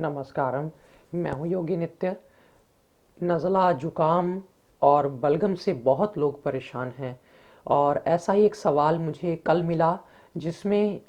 नमस्कारम। मैं हूँ योगी नित्य। नज़ला, जुकाम और बलगम से बहुत लोग परेशान हैं और ऐसा ही एक सवाल मुझे कल मिला जिसमें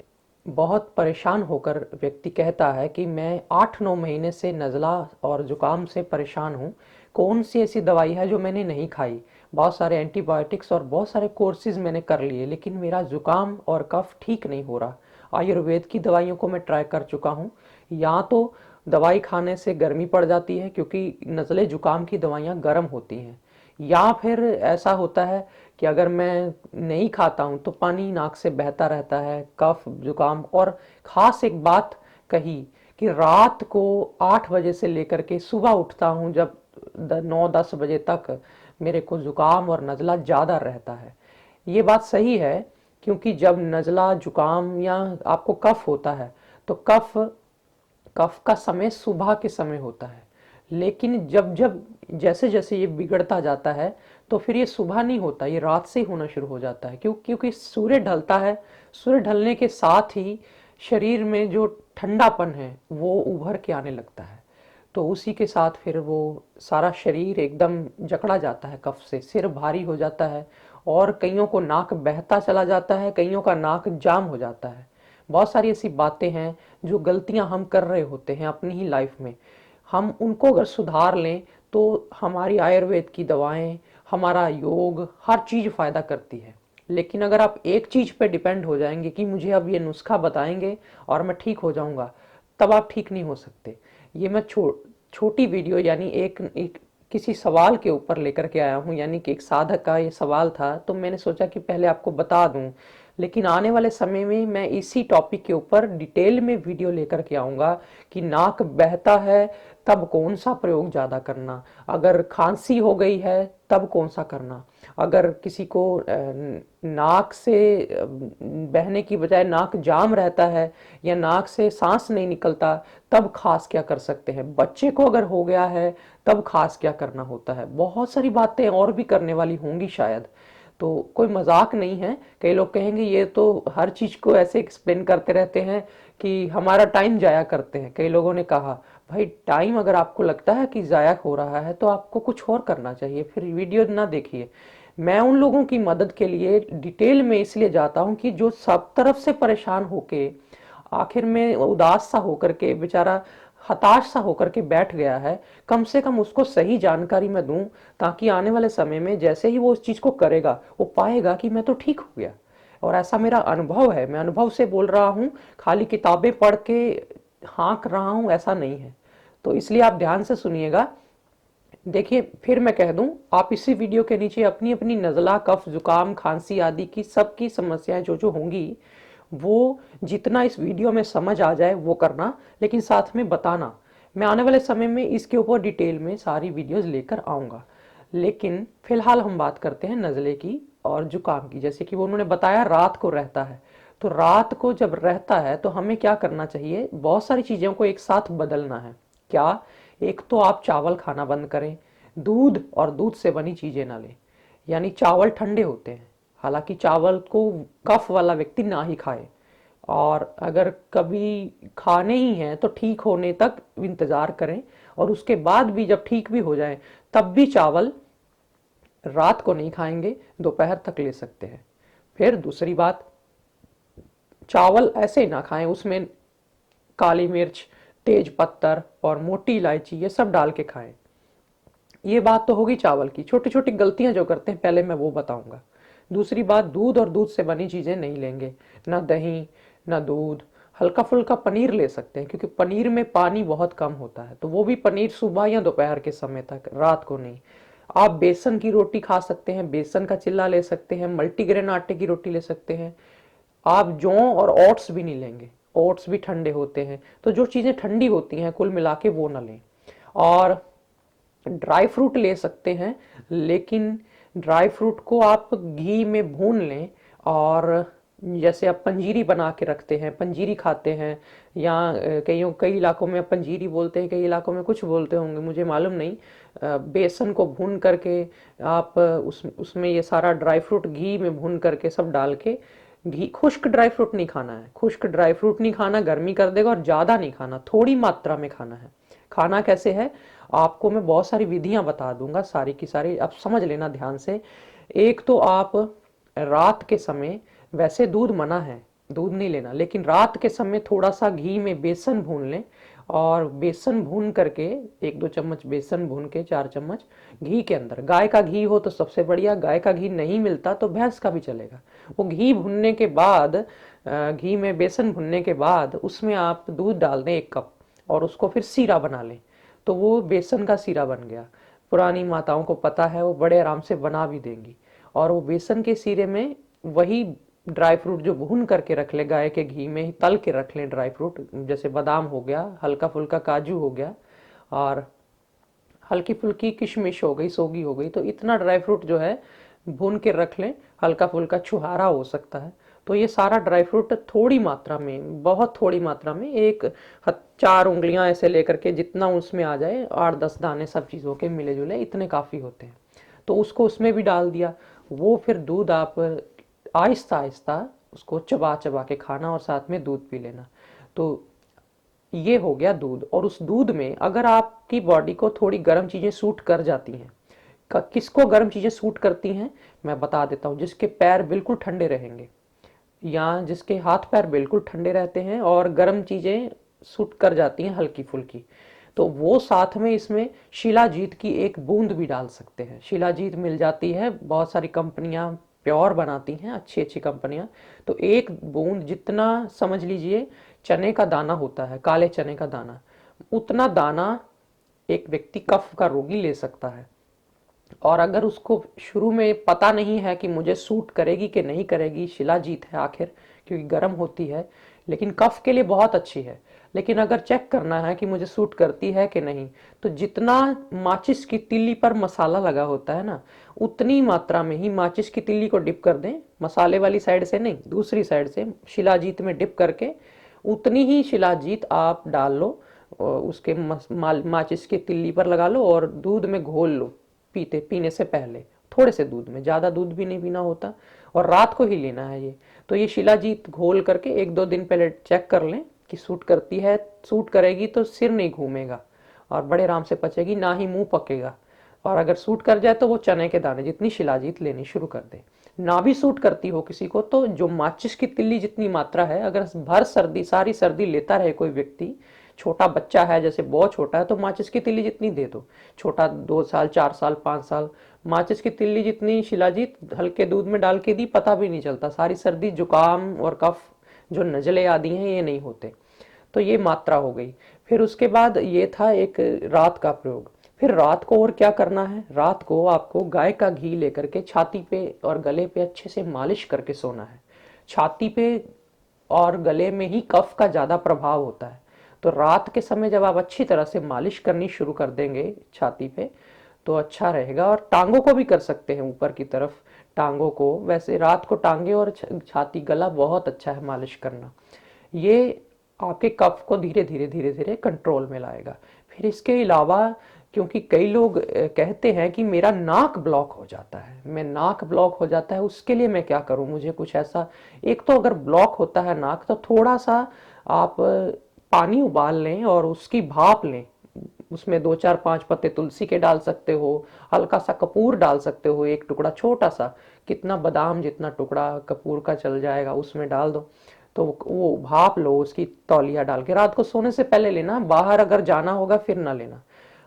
बहुत परेशान होकर व्यक्ति कहता है कि मैं 8-9 महीने से नज़ला और जुकाम से परेशान हूँ। कौन सी ऐसी दवाई है जो मैंने नहीं खाई? बहुत सारे एंटीबायोटिक्स और बहुत सारे कोर्सेज मैंने कर लिए लेकिन मेरा जुकाम और कफ ठीक नहीं हो रहा। आयुर्वेद की दवाइयों को मैं ट्राई कर चुका हूँ। या तो दवाई खाने से गर्मी पड़ जाती है क्योंकि नज़ले जुकाम की दवाइयाँ गर्म होती हैं, या फिर ऐसा होता है कि अगर मैं नहीं खाता हूँ तो पानी नाक से बहता रहता है, कफ जुकाम। और ख़ास एक बात कही कि रात को 8 बजे से लेकर के सुबह उठता हूँ जब 9-10 बजे तक मेरे को जुकाम और नज़ला ज़्यादा रहता है। ये बात सही है क्योंकि जब नज़ला जुकाम या आपको कफ होता है तो कफ कफ का समय सुबह के समय होता है, लेकिन जब जब जैसे जैसे ये बिगड़ता जाता है तो फिर ये सुबह नहीं होता, ये रात से ही होना शुरू हो जाता है। क्योंकि सूर्य ढलता है। सूर्य ढलने के साथ ही शरीर में जो ठंडापन है वो उभर के आने लगता है। तो उसी के साथ फिर वो सारा शरीर एकदम जकड़ा जाता है कफ से, सिर भारी हो जाता है और कईयों को नाक बहता चला जाता है, कईयों का नाक जाम हो जाता है। बहुत सारी ऐसी बातें हैं जो गलतियां हम कर रहे होते हैं अपनी ही लाइफ में। हम उनको अगर सुधार लें तो हमारी आयुर्वेद की दवाएं, हमारा योग, हर चीज़ फ़ायदा करती है। लेकिन अगर आप एक चीज़ पे डिपेंड हो जाएंगे कि मुझे अब ये नुस्खा बताएंगे और मैं ठीक हो जाऊंगा, तब आप ठीक नहीं हो सकते। ये मैं छोटी वीडियो यानी एक किसी सवाल के ऊपर लेकर के आया हूँ, यानी कि एक साधक का ये सवाल था तो मैंने सोचा कि पहले आपको बता दूं। लेकिन आने वाले समय में मैं इसी टॉपिक के ऊपर डिटेल में वीडियो लेकर के आऊँगा कि नाक बहता है तब कौन सा प्रयोग ज़्यादा करना, अगर खांसी हो गई है तब कौन सा करना, अगर किसी को नाक से बहने की बजाय नाक जाम रहता है या नाक से सांस नहीं निकलता तब खास क्या कर सकते हैं, बच्चे को अगर हो गया है तब खास क्या करना होता है। बहुत सारी बातें और भी करने वाली होंगी शायद। तो कोई मजाक नहीं है। कई लोग कहेंगे ये तो हर चीज को ऐसे एक्सप्लेन करते रहते हैं कि हमारा टाइम जाया करते हैं। कई लोगों ने कहा भाई टाइम अगर आपको लगता है कि जाया हो रहा है तो आपको कुछ और करना चाहिए, फिर वीडियो ना देखिए। मैं उन लोगों की मदद के लिए डिटेल में इसलिए जाता हूँ कि जो सब तरफ से परेशान होके आखिर में उदास सा होकर के बेचारा हताश सा होकर के बैठ गया है, कम से कम उसको सही जानकारी मैं दूं ताकि आने वाले समय में जैसे ही वो उस चीज को करेगा वो पाएगा कि मैं तो ठीक हो गया। और ऐसा मेरा अनुभव है, मैं अनुभव से बोल रहा हूँ, खाली किताबें पढ़ के हाँक रहा हूँ ऐसा नहीं है। तो इसलिए आप ध्यान से सुनिएगा। देखिए फिर मैं कह दूं, आप इसी वीडियो के नीचे अपनी अपनी नज़ला, कफ, जुकाम, खांसी आदि की सबकी समस्याएं जो जो होंगी वो जितना इस वीडियो में समझ आ जाए वो करना, लेकिन साथ में बताना। मैं आने वाले समय में इसके ऊपर डिटेल में सारी वीडियोस लेकर आऊँगा। लेकिन फिलहाल हम बात करते हैं नज़ले की और जुकाम की। जैसे कि वो उन्होंने बताया रात को रहता है, तो रात को जब रहता है तो हमें क्या करना चाहिए? बहुत सारी चीज़ों को एक साथ बदलना है। क्या? एक तो आप चावल खाना बंद करें, दूध और दूध से बनी चीज़ें ना लें, यानी चावल ठंडे होते हैं, हालांकि चावल को कफ वाला व्यक्ति ना ही खाए। और अगर कभी खाने ही हैं तो ठीक होने तक इंतज़ार करें, और उसके बाद भी जब ठीक भी हो जाए तब भी चावल रात को नहीं खाएंगे, दोपहर तक ले सकते हैं। फिर दूसरी बात, चावल ऐसे ना खाएं, उसमें काली मिर्च, तेज पत्तर और मोटी इलायची ये सब डाल के खाएं। ये बात तो होगी चावल की। छोटी छोटी गलतियां जो करते हैं पहले मैं वो बताऊंगा। दूसरी बात, दूध और दूध से बनी चीजें नहीं लेंगे, ना दही ना दूध। हल्का फुल्का पनीर ले सकते हैं क्योंकि पनीर में पानी बहुत कम होता है, तो वो भी पनीर सुबह या दोपहर के समय तक, रात को नहीं। आप बेसन की रोटी खा सकते हैं, बेसन का चिल्ला ले सकते हैं, मल्टीग्रेन आटे की रोटी ले सकते हैं। आप जौ और ओट्स भी नहीं लेंगे, ओट्स भी ठंडे होते हैं। तो जो चीज़ें ठंडी होती हैं कुल मिला के वो ना लें। और ड्राई फ्रूट ले सकते हैं, लेकिन ड्राई फ्रूट को आप घी में भून लें। और जैसे आप पंजीरी बना के रखते हैं, पंजीरी खाते हैं, या कई इलाकों में पंजीरी बोलते हैं, कई इलाकों में कुछ बोलते होंगे, मुझे मालूम नहीं। बेसन को भून करके आप उसमें ये सारा ड्राई फ्रूट घी में भून करके सब डाल के घी, खुश्क ड्राई फ्रूट नहीं खाना है, खुश्क ड्राई फ्रूट नहीं खाना, गर्मी कर देगा। और ज़्यादा नहीं खाना, थोड़ी मात्रा में खाना है। खाना कैसे है, आपको मैं बहुत सारी विधियां बता दूंगा, सारी की सारी आप समझ लेना ध्यान से। एक तो आप रात के समय, वैसे दूध मना है, दूध नहीं लेना, लेकिन रात के समय थोड़ा सा घी में बेसन भून लें। और बेसन भून करके, 1-2 चम्मच बेसन भून के 4 चम्मच घी के अंदर, गाय का घी हो तो सबसे बढ़िया, गाय का घी नहीं मिलता तो भैंस का भी चलेगा। वो घी भुनने के बाद, घी में बेसन भुनने के बाद उसमें आप दूध डाल दें 1 कप, और उसको फिर सीरा बना लें। तो वो बेसन का सीरा बन गया। पुरानी माताओं को पता है, वो बड़े आराम से बना भी देंगी। और वो बेसन के सीरे में वही ड्राई फ्रूट जो भून करके रख ले, गाय के घी में ही तल के रख लें ड्राई फ्रूट, जैसे बादाम हो गया, हल्का फुल्का काजू हो गया, और हल्की फुल्की किशमिश हो गई, सोगी हो गई। तो इतना ड्राई फ्रूट जो है भून के रख लें, हल्का फुल्का छुहारा हो सकता है। तो ये सारा ड्राई फ्रूट थोड़ी मात्रा में, बहुत थोड़ी मात्रा में, 4 उंगलियां ऐसे लेकर के, जितना उसमें आ जाए, 8-10 दाने सब चीज़ों के मिले जुले, इतने काफ़ी होते हैं। तो उसको उसमें भी डाल दिया। वो फिर दूध आप आहिस्ता आहिस्ता उसको चबा चबा के खाना, और साथ में दूध पी लेना। तो ये हो गया दूध। और उस दूध में अगर आपकी बॉडी को थोड़ी गर्म चीजें सूट कर जाती हैं, किसको गर्म चीजें सूट करती हैं मैं बता देता हूँ। जिसके पैर बिल्कुल ठंडे रहेंगे, या जिसके हाथ पैर बिल्कुल ठंडे रहते हैं और गर्म चीजें सूट कर जाती हैं हल्की फुल्की, तो वो साथ में इसमें शिलाजीत की 1 बूंद भी डाल सकते हैं। शिलाजीत मिल जाती है, बहुत सारी कंपनियां प्योर बनाती हैं, अच्छी अच्छी कंपनियां। तो 1 बूंद, जितना समझ लीजिए चने का दाना होता है, काले चने का दाना, उतना दाना एक व्यक्ति कफ का रोगी ले सकता है। और अगर उसको शुरू में पता नहीं है कि मुझे सूट करेगी कि नहीं करेगी, शिलाजीत है आखिर, क्योंकि गर्म होती है, लेकिन कफ के लिए बहुत अच्छी है। लेकिन अगर चेक करना है कि मुझे सूट करती है कि नहीं, तो जितना माचिस की तिल्ली पर मसाला लगा होता है ना, उतनी मात्रा में ही माचिस की तिल्ली को डिप कर दें, मसाले वाली साइड से नहीं, दूसरी साइड से शिलाजीत में डिप करके उतनी ही शिलाजीत आप डाल लो, उसके माचिस की तिल्ली पर लगा लो और दूध में घोल लो, पीने से पहले थोड़े से दूध में, ज़्यादा दूध भी नहीं पीना होता, और रात को ही लेना है ये। तो ये शिलाजीत घोल करके 1-2 दिन पहले चेक कर लें कि सूट करती है। सूट करेगी तो सिर नहीं घूमेगा और बड़े आराम से पचेगी, ना ही मुंह पकेगा। और अगर सूट कर जाए तो वो चने के दाने जितनी शिलाजीत लेनी शुरू कर दे। ना भी सूट करती हो किसी को, तो जो माचिस की तिल्ली जितनी मात्रा है, अगर भर सर्दी, सारी सर्दी लेता रहे कोई व्यक्ति, छोटा बच्चा है, जैसे बहुत छोटा है, तो माचिस की तिल्ली जितनी दे दो। छोटा 2 साल, 4 साल, 5 साल, माचिस की तिल्ली जितनी शिलाजीत हल्के दूध में डाल के दी, पता भी नहीं चलता। सारी सर्दी, जुकाम और कफ, जो नजले आदि हैं, ये नहीं होते। तो ये मात्रा हो गई। फिर उसके बाद ये था एक रात का प्रयोग। फिर रात को और क्या करना है, रात को आपको गाय का घी लेकर के छाती पे और गले पे अच्छे से मालिश करके सोना है। छाती पे और गले में ही कफ का ज्यादा प्रभाव होता है। तो रात के समय जब आप अच्छी तरह से मालिश करनी शुरू कर देंगे छाती पे, तो अच्छा रहेगा। और टांगों को भी कर सकते हैं, ऊपर की तरफ टांगों को। वैसे रात को टांगे और छाती, गला बहुत अच्छा है मालिश करना। ये आपके कफ को धीरे धीरे धीरे धीरे कंट्रोल में लाएगा। फिर इसके अलावा, क्योंकि कई लोग कहते हैं कि मेरा नाक ब्लॉक हो जाता है, मैं नाक ब्लॉक हो जाता है, उसके लिए मैं क्या करूं, मुझे कुछ ऐसा। एक तो अगर ब्लॉक होता है नाक, तो थोड़ा सा आप पानी उबाल लें और उसकी भाप लें। उसमें 2-4-5 पत्ते तुलसी के डाल सकते हो, हल्का सा कपूर डाल सकते हो, 1 टुकड़ा छोटा सा, कितना बादाम जितना टुकड़ा कपूर का चल जाएगा, उसमें डाल दो। तो वो भाप लो, उसकी तौलिया डाल के रात को सोने से पहले लेना। बाहर अगर जाना होगा फिर ना लेना,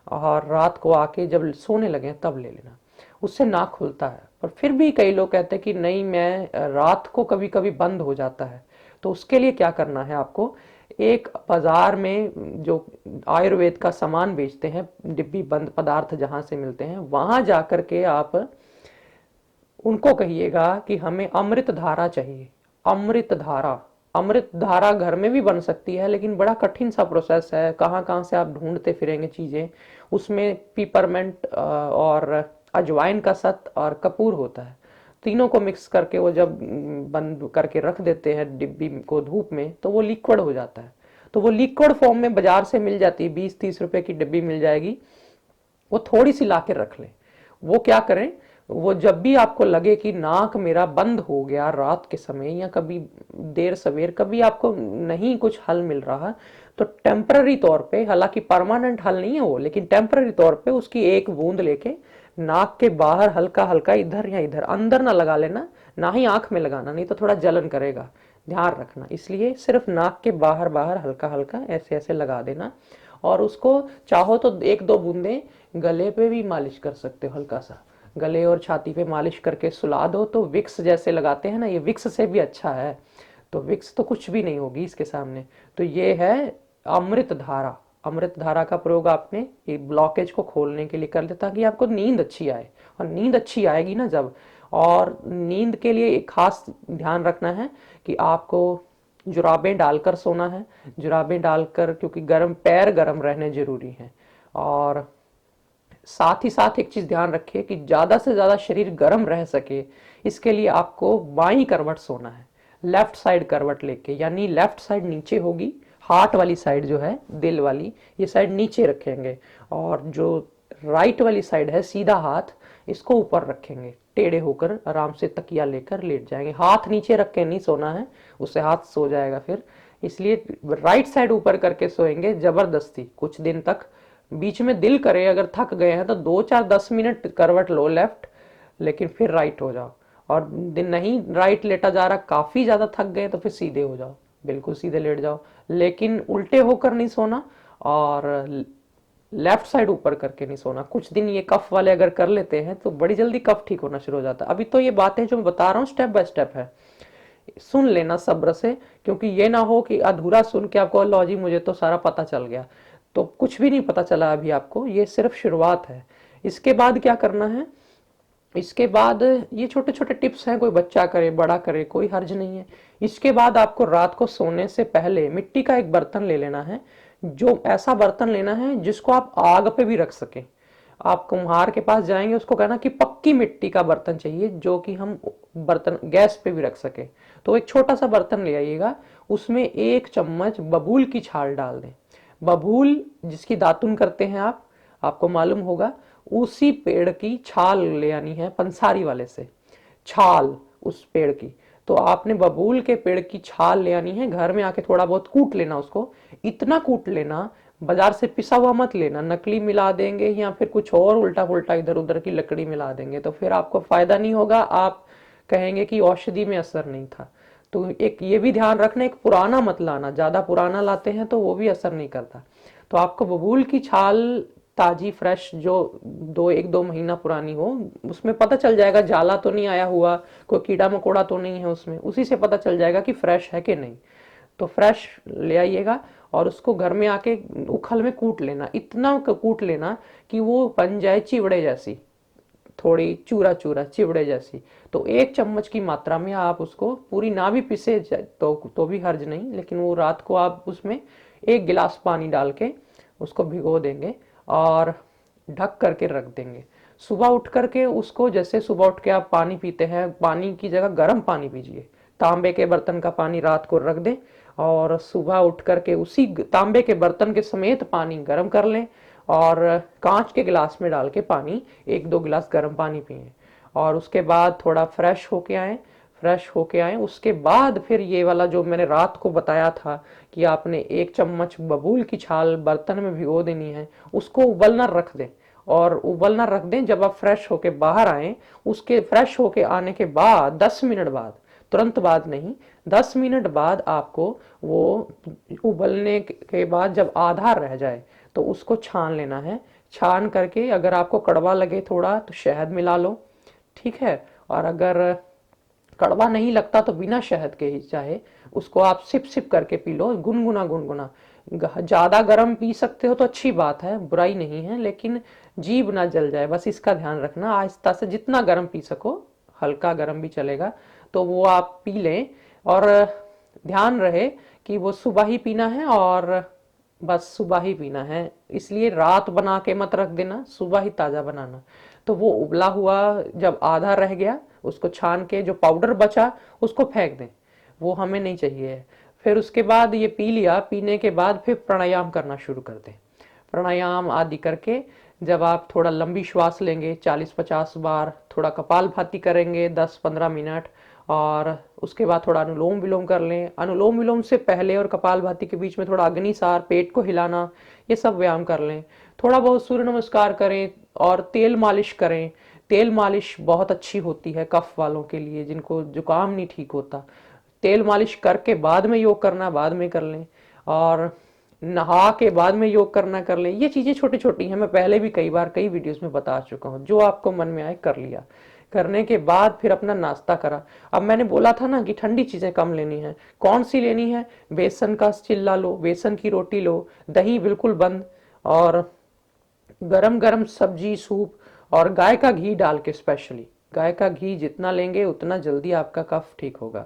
और रात को आके जब सोने लगे तब ले लेना। उससे नाक खुलता है। पर फिर भी कई लोग कहते हैं कि नहीं, मैं रात को कभी कभी बंद हो जाता है। तो उसके लिए क्या करना है आपको, एक बाजार में जो आयुर्वेद का सामान बेचते हैं, डिब्बी बंद पदार्थ जहां से मिलते हैं, वहां जाकर के आप उनको कहिएगा कि हमें अमृत धारा चाहिए। अमृत धारा, अमृत धारा घर में भी बन सकती है, लेकिन बड़ा कठिन सा प्रोसेस है, कहाँ कहाँ से आप ढूंढते फिरेंगे चीजें। उसमें पीपरमेंट और अजवाइन का सत और कपूर होता है, तीनों को मिक्स करके वो जब बंद करके रख देते हैं डिब्बी को धूप में, तो वो लिक्विड हो जाता है। तो वो लिक्विड फॉर्म में बाजार से मिल जाती है, 20-30 रुपए की डिब्बी मिल जाएगी। वो थोड़ी सी ला के रख लें। वो क्या करें, वो जब भी आपको लगे कि नाक मेरा बंद हो गया रात के समय या कभी देर सवेर, कभी आपको नहीं कुछ हल मिल रहा, तो टेम्पररी तौर पे, हालांकि परमानेंट हल नहीं है वो, लेकिन टेम्पररी तौर पे उसकी एक बूंद लेके नाक के बाहर हल्का हल्का इधर या इधर, अंदर ना लगा लेना, ना ही आंख में लगाना, नहीं तो थोड़ा जलन करेगा, ध्यान रखना। इसलिए सिर्फ नाक के बाहर बाहर हल्का हल्का ऐसे ऐसे लगा देना। और उसको चाहो तो एक दो बूंदे गले पे भी मालिश कर सकते हो, हल्का सा गले और छाती पे मालिश करके सुला दो, तो विक्स जैसे लगाते हैं ना, ये विक्स से भी अच्छा है। तो विक्स तो कुछ भी नहीं होगी इसके सामने। तो ये है अमृत धारा। अमृत धारा का प्रयोग आपने ये ब्लॉकेज को खोलने के लिए कर ले, ताकि आपको नींद अच्छी आए। और नींद अच्छी आएगी ना जब, और नींद के लिए एक खास ध्यान रखना है कि आपको जुराबें डालकर सोना है। जुराबें डालकर, क्योंकि गर्म पैर गर्म रहने जरूरी हैं। और साथ ही साथ एक चीज ध्यान रखिए कि ज्यादा से ज्यादा शरीर गर्म रह सके, इसके लिए आपको बाईं करवट सोना है, लेफ्ट साइड करवट लेके, यानी लेफ्ट साइड नीचे होगी, हार्ट वाली साइड जो है, दिल वाली, ये साइड नीचे रखेंगे, और जो राइट वाली साइड है, सीधा हाथ, इसको ऊपर रखेंगे, टेढ़े होकर आराम से तकिया लेकर लेट जाएंगे। हाथ नीचे रख के नहीं सोना है, उससे हाथ सो जाएगा फिर। इसलिए राइट साइड ऊपर करके सोएंगे जबरदस्ती कुछ दिन तक। बीच में दिल करे, अगर थक गए हैं तो 2 4 10 मिनट करवट लो लेफ्ट, लेकिन फिर राइट हो जाओ। और दिन नहीं राइट लेटा जा रहा, काफी ज्यादा थक गए, तो फिर सीधे हो जाओ, बिल्कुल सीधे लेट जाओ, लेकिन उल्टे होकर नहीं सोना, और लेफ्ट साइड ऊपर करके नहीं सोना। कुछ दिन ये कफ वाले अगर कर लेते हैं तो बड़ी जल्दी कफ ठीक होना शुरू हो जाता है। अभी तो ये बातें जो मैं बता रहा हूँ स्टेप बाय स्टेप है, सुन लेना सब्र से, क्योंकि ये ना हो कि अधूरा सुन के आपको लो जी मुझे तो सारा पता चल गया, तो कुछ भी नहीं पता चला अभी आपको, ये सिर्फ शुरुआत है। इसके बाद क्या करना है, इसके बाद ये छोटे छोटे टिप्स हैं, कोई बच्चा करे बड़ा करे कोई हर्ज नहीं है। इसके बाद आपको रात को सोने से पहले मिट्टी का एक बर्तन ले लेना है, जो ऐसा बर्तन लेना है जिसको आप आग पे भी रख सकें। आप कुम्हार के पास जाएंगे, उसको कहना कि पक्की मिट्टी का बर्तन चाहिए जो कि हम बर्तन गैस पे भी रख सके। तो एक छोटा सा बर्तन ले आइएगा, उसमें 1 चम्मच बबूल की छाल डाल दें। बबूल जिसकी दातुन करते हैं आप, आपको मालूम होगा, उसी पेड़ की छाल ले आनी है, पंसारी वाले से छाल उस पेड़ की। तो आपने बबूल के पेड़ की छाल ले आनी है, घर में आके थोड़ा बहुत कूट लेना उसको, इतना कूट लेना, बाजार से पिसा हुआ मत लेना, नकली मिला देंगे या फिर कुछ और उल्टा पुल्टा इधर उधर की लकड़ी मिला देंगे, तो फिर आपको फायदा नहीं होगा, आप कहेंगे कि औषधि में असर नहीं था। तो एक ये भी ध्यान रखना, एक पुराना मत लाना, ज्यादा पुराना लाते हैं तो वो भी असर नहीं करता। तो आपको बबूल की छाल ताजी फ्रेश, जो 1 2 महीना पुरानी हो, उसमें पता चल जाएगा जाला तो नहीं आया हुआ, कोई कीड़ा मकोड़ा तो नहीं है उसमें, उसी से पता चल जाएगा कि फ्रेश है कि नहीं। तो फ्रेश ले आइएगा और उसको घर में आके उखल में कूट लेना, इतना कूट लेना कि वो बन जाए चिवड़े जैसी, थोड़ी चूरा चूरा चिवड़े जैसी। तो 1 चम्मच की मात्रा में आप उसको, पूरी ना भी पिसे तो भी हर्ज नहीं, लेकिन वो रात को आप उसमें 1 गिलास पानी डाल के उसको भिगो देंगे और ढक करके रख देंगे। सुबह उठ करके उसको, जैसे सुबह उठ के आप पानी पीते हैं, पानी की जगह गर्म पानी पीजिए, तांबे के बर्तन का पानी रात को रख दें, और सुबह उठ करके उसी तांबे के बर्तन के समेत पानी गर्म कर लें, और कांच के गिलास में डाल के पानी 1 2 गिलास गर्म पानी पिए, और उसके बाद थोड़ा फ्रेश होके आए। फ्रेश होके आए उसके बाद फिर ये वाला जो मैंने रात को बताया था कि आपने 1 चम्मच बबूल की छाल बर्तन में भिगो देनी है, उसको उबलना रख दें, और उबलना रख दें। जब आप फ्रेश होके बाहर आए, उसके फ्रेश होके आने के बाद 10 मिनट बाद, तुरंत बाद नहीं, 10 मिनट बाद आपको वो उबलने के बाद जब आधा रह जाए तो उसको छान लेना है। छान करके अगर आपको कड़वा लगे थोड़ा तो शहद मिला लो, ठीक है। और अगर कड़वा नहीं लगता तो बिना शहद के ही चाहे उसको आप सिप सिप करके पी लो, गुनगुना गुनगुना। ज्यादा गर्म पी सकते हो तो अच्छी बात है, बुराई नहीं है, लेकिन जीभ ना जल जाए, बस इसका ध्यान रखना। आहिस्ता से जितना गर्म पी सको, हल्का गर्म भी चलेगा, तो वो आप पी लें। और ध्यान रहे कि वो सुबह ही पीना है, और बस सुबह ही पीना है, इसलिए रात बना के मत रख देना, सुबह ही ताजा बनाना। तो वो उबला हुआ जब आधा रह गया, उसको छान के जो पाउडर बचा उसको फेंक दें, वो हमें नहीं चाहिए। फिर उसके बाद ये पी लिया, पीने के बाद फिर प्राणायाम करना शुरू कर दें। प्राणायाम आदि करके जब आप थोड़ा लंबी श्वास लेंगे 40-50 बार, थोड़ा कपालभाति करेंगे 10-15 मिनट, और उसके बाद थोड़ा अनुलोम विलोम कर लें। अनुलोम विलोम से पहले और कपालभाति के बीच में थोड़ा अग्निसार, पेट को हिलाना, ये सब व्यायाम कर लें। थोड़ा बहुत सूर्य नमस्कार करें और तेल मालिश करें। तेल मालिश बहुत अच्छी होती है कफ वालों के लिए, जिनको जुकाम नहीं ठीक होता। तेल मालिश करके बाद में योग करना, बाद में कर लें। और नहा के बाद में योग करना, कर लें। ये चीजें छोटी छोटी हैं, मैं पहले भी कई बार कई वीडियोस में बता चुका हूँ। जो आपको मन में आए कर लिया। करने के बाद फिर अपना नाश्ता करा। अब मैंने बोला था ना कि ठंडी चीजें कम लेनी है। कौन सी लेनी है? बेसन का चिल्ला लो, बेसन की रोटी लो, दही बिल्कुल बंद, और गरम गरम सब्जी, सूप, और गाय का घी डाल के, स्पेशली गाय का घी जितना लेंगे उतना जल्दी आपका कफ ठीक होगा।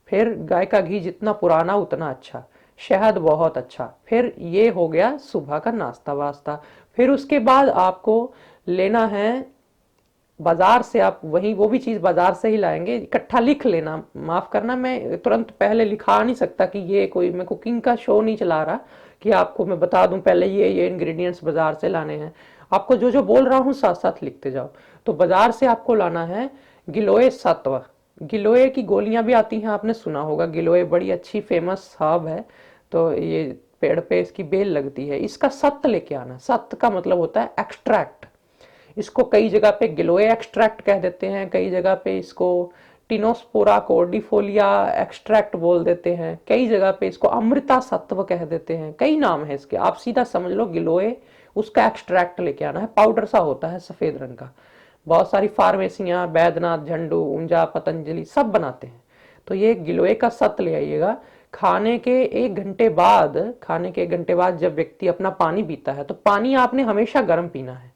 फिर गाय का घी जितना पुराना उतना अच्छा, शहद बहुत अच्छा। फिर ये हो गया सुबह का नाश्ता वास्ता। फिर उसके बाद आपको लेना है बाजार से, आप वही वो भी चीज बाजार से ही लाएंगे, इकट्ठा लिख लेना। माफ करना, मैं तुरंत पहले लिखा नहीं सकता कि ये कोई, मैं कुकिंग का शो नहीं चला रहा कि आपको मैं बता दूं पहले ये इंग्रेडिएंट्स बाजार से लाने हैं। आपको जो जो बोल रहा हूँ साथ साथ लिखते जाओ। तो बाजार से आपको लाना है गिलोय सत्व। गिलोय की गोलियां भी आती हैं, आपने सुना होगा। गिलोय बड़ी अच्छी फेमस हर्ब है। तो ये पेड़ पे इसकी बेल लगती है। इसका सत्त लेके आना। सत्त का मतलब होता है एक्सट्रैक्ट। इसको कई जगह पे गिलोय एक्सट्रैक्ट कह देते हैं, कई जगह पे इसको टिनोस्पोरा कोर्डिफोलिया एक्सट्रैक्ट बोल देते हैं, कई जगह पे इसको अमृता सत्व कह देते हैं। कई नाम है इसके, आप सीधा समझ लो गिलोय। उसका एक्सट्रैक्ट लेके आना है, पाउडर सा होता है सफेद रंग का। बहुत सारी फार्मेसियां, बैद्यनाथ, झंडू, ऊंजा, पतंजलि सब बनाते हैं। तो ये गिलोय का सत्त ले आइएगा। खाने के 1 घंटे बाद, खाने के 1 घंटे बाद जब व्यक्ति अपना पानी पीता है, तो पानी आपने हमेशा गर्म पीना है,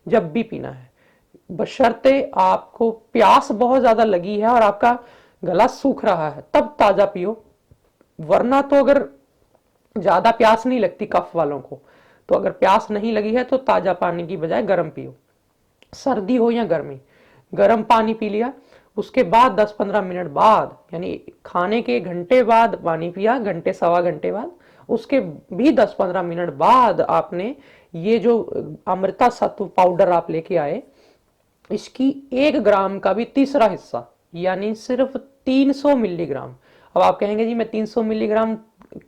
जब भी पीना है। बशर्ते आपको प्यास बहुत ज्यादा लगी है और आपका गला सूख रहा है, तब ताजा पियो। वरना तो अगर ज्यादा प्यास नहीं लगती कफ वालों को, तो अगर प्यास नहीं लगी है तो ताजा पानी की बजाय गर्म पियो। सर्दी हो या गर्मी, गर्म पानी पी लिया। उसके बाद 10-15 मिनट बाद, यानी खाने के 1 घंटे बाद पानी पिया, घंटे सवा घंटे बाद, उसके भी 10-15 मिनट बाद आपने ये जो अमृता सत्व पाउडर आप लेके आए, इसकी 1 ग्राम का भी तीसरा हिस्सा, यानी सिर्फ 300 मिलीग्राम। अब आप कहेंगे जी मैं 300 मिलीग्राम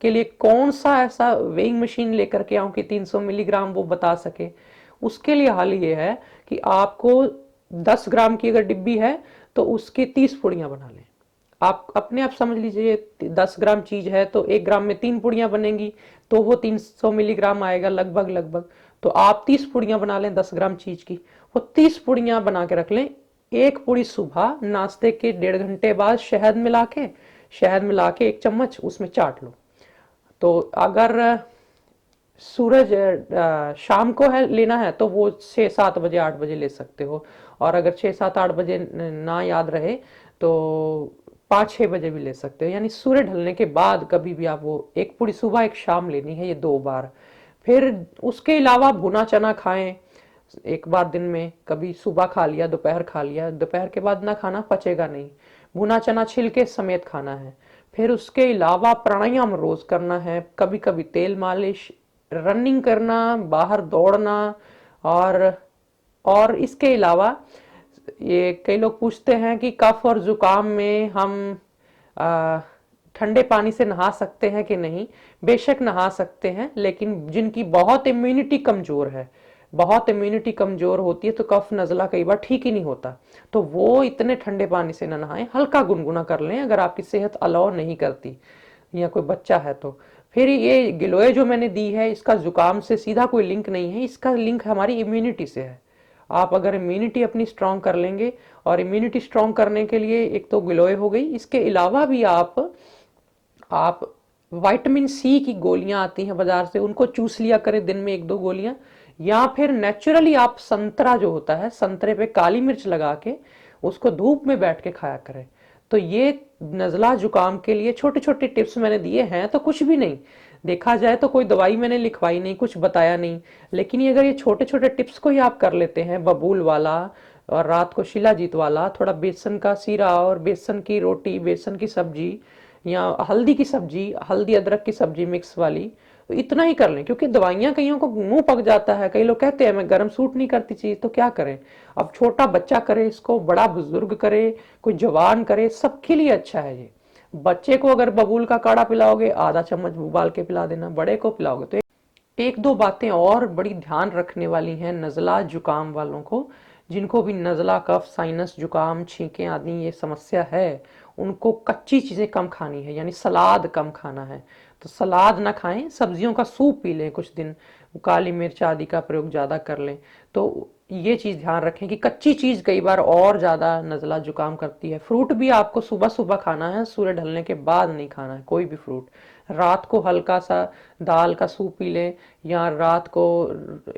के लिए कौन सा ऐसा वेइंग मशीन लेकर के आऊं कि 300 मिलीग्राम वो बता सके। उसके लिए हाल ये है कि आपको 10 ग्राम की अगर डिब्बी है तो उसकी 30 पुड़ियां बना लें। आप अपने आप समझ लीजिए, 10 ग्राम चीज है तो 1 ग्राम में 3 पुड़ियां बनेंगी, तो वो 300 मिलीग्राम आएगा लगभग लगभग। तो आप 30 पुड़ियां बना लें 10 ग्राम चीज की। वो 30 पुड़ियां बना के रख लें। एक पुड़ी सुबह नाश्ते के 1.5 घंटे बाद शहद मिला के 1 चम्मच उसमें चाट लो। तो अगर सूरज शाम को है लेना है तो वो 6-7 बजे 8 बजे ले सकते हो। और अगर 6-7-8 बजे ना याद रहे तो 5-6 बजे भी ले सकते हो। यानी सूर्य ढलने के बाद कभी भी आप वो एक पूरी सुबह एक शाम लेनी है, ये 2 बार। फिर उसके अलावा भुना चना खाएं 1 बार दिन में। कभी सुबह खा लिया, दोपहर खा लिया, दोपहर के बाद ना खाना, पचेगा नहीं। भुना चना छिलके समेत खाना है। फिर उसके अलावा प्राणायाम रोज करना है, कभी कभी तेल मालिश, रनिंग करना, बाहर दौड़ना। और और इसके अलावा ये कई लोग पूछते हैं कि कफ और जुकाम में हम आ, ठंडे पानी से नहा सकते हैं कि नहीं। बेशक नहा सकते हैं, लेकिन जिनकी बहुत इम्यूनिटी कमजोर है, बहुत इम्यूनिटी कमजोर होती है, तो कफ नजला कई बार ठीक ही नहीं होता, तो वो इतने ठंडे पानी से न नहाएं, हल्का गुनगुना कर लें अगर आपकी सेहत अलाउ नहीं करती या कोई बच्चा है तो। फिर ये गिलोय जो मैंने दी है, इसका जुकाम से सीधा कोई लिंक नहीं है, इसका लिंक हमारी इम्यूनिटी से है। आप अगर इम्यूनिटी अपनी स्ट्रांग कर लेंगे, और इम्यूनिटी स्ट्रांग करने के लिए एक तो गिलोय हो गई, इसके अलावा भी आप विटामिन सी की गोलियां आती हैं बाजार से, उनको चूस लिया करें दिन में 1-2 गोलियां। या फिर नेचुरली आप संतरा जो होता है, संतरे पे काली मिर्च लगा के उसको धूप में बैठ के खाया करें। तो ये नजला जुकाम के लिए छोटे छोटे टिप्स मैंने दिए हैं, तो कुछ भी नहीं देखा जाए तो कोई दवाई मैंने लिखवाई नहीं, कुछ बताया नहीं। लेकिन ये अगर ये छोटे छोटे टिप्स को ही आप कर लेते हैं, बबूल वाला और रात को शिलाजीत वाला, थोड़ा बेसन का सीरा और बेसन की रोटी, बेसन की सब्जी, या हल्दी की सब्जी, हल्दी अदरक की सब्जी मिक्स वाली, तो इतना ही कर लें, क्योंकि दवाइयां कईयों को मुंह पक जाता है, कई लोग कहते हैं मैं गर्म सूट नहीं करती चीज, तो क्या करें। अब छोटा बच्चा करे इसको, बड़ा बुजुर्ग करे, कोई जवान करे, सबके लिए अच्छा है ये। बच्चे को अगर बबूल का काढ़ा पिलाओगे, आधा चम्मच उबाल के पिला देना, बड़े को पिलाओगे तो एक दो बातें और बड़ी ध्यान रखने वाली हैं नज़ला जुकाम वालों को। जिनको भी नज़ला, कफ, साइनस, जुकाम, छींकें आदि ये समस्या है, उनको कच्ची चीज़ें कम खानी है, यानी सलाद कम खाना है। तो सलाद ना खाएं, सब्जियों का सूप पी लें कुछ दिन, काली मिर्च आदि का प्रयोग ज़्यादा कर लें। तो ये चीज़ ध्यान रखें कि कच्ची चीज़ कई बार और ज़्यादा नज़ला जुकाम करती है। फ्रूट भी आपको सुबह सुबह खाना है, सूर्य ढलने के बाद नहीं खाना है कोई भी फ्रूट। रात को हल्का सा दाल का सूप पी लें, या रात को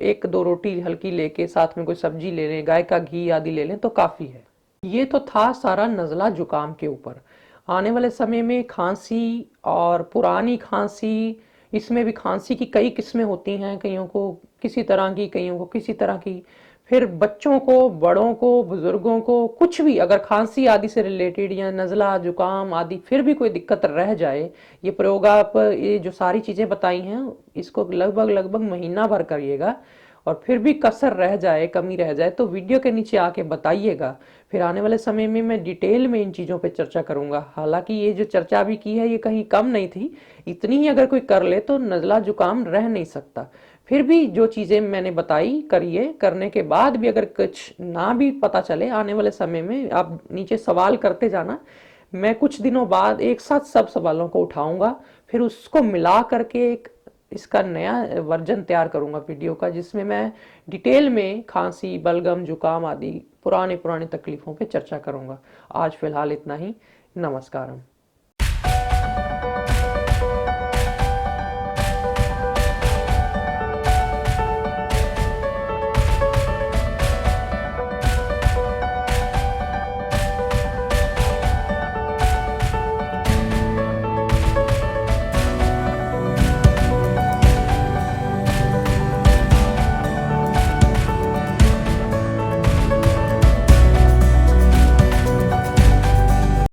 एक दो रोटी हल्की लेके साथ में कोई सब्जी ले लें, गाय का घी आदि ले लें तो काफ़ी है। ये तो था सारा नज़ला जुकाम के ऊपर। आने वाले समय में खांसी और पुरानी खांसी, इसमें भी खांसी की कई किस्में होती हैं, कईयों को किसी तरह की, कईयों को किसी तरह की। फिर बच्चों को, बड़ों को, बुजुर्गों को, कुछ भी अगर खांसी आदि से रिलेटेड या नज़ला जुकाम आदि फिर भी कोई दिक्कत रह जाए, ये प्रयोग आप ये जो सारी चीज़ें बताई हैं इसको लगभग लगभग महीना भर करिएगा, और फिर भी कसर रह जाए, कमी रह जाए तो वीडियो के नीचे आके बताइएगा। फिर आने वाले समय में मैं डिटेल में इन चीज़ों पे चर्चा करूंगा। हालांकि ये जो चर्चा भी की है ये कहीं कम नहीं थी, इतनी ही अगर कोई कर ले तो नज़ला जुकाम रह नहीं सकता। फिर भी जो चीज़ें मैंने बताई करिए, करने के बाद भी अगर कुछ ना भी पता चले आने वाले समय में आप नीचे सवाल करते जाना। मैं कुछ दिनों बाद एक साथ सब सवालों को उठाऊंगा, फिर उसको मिला करके एक इसका नया वर्जन तैयार करूंगा वीडियो का, जिसमें मैं डिटेल में खांसी, बलगम, जुकाम आदि पुरानी पुरानी तकलीफों पे चर्चा करूंगा। आज फिलहाल इतना ही। नमस्कारम।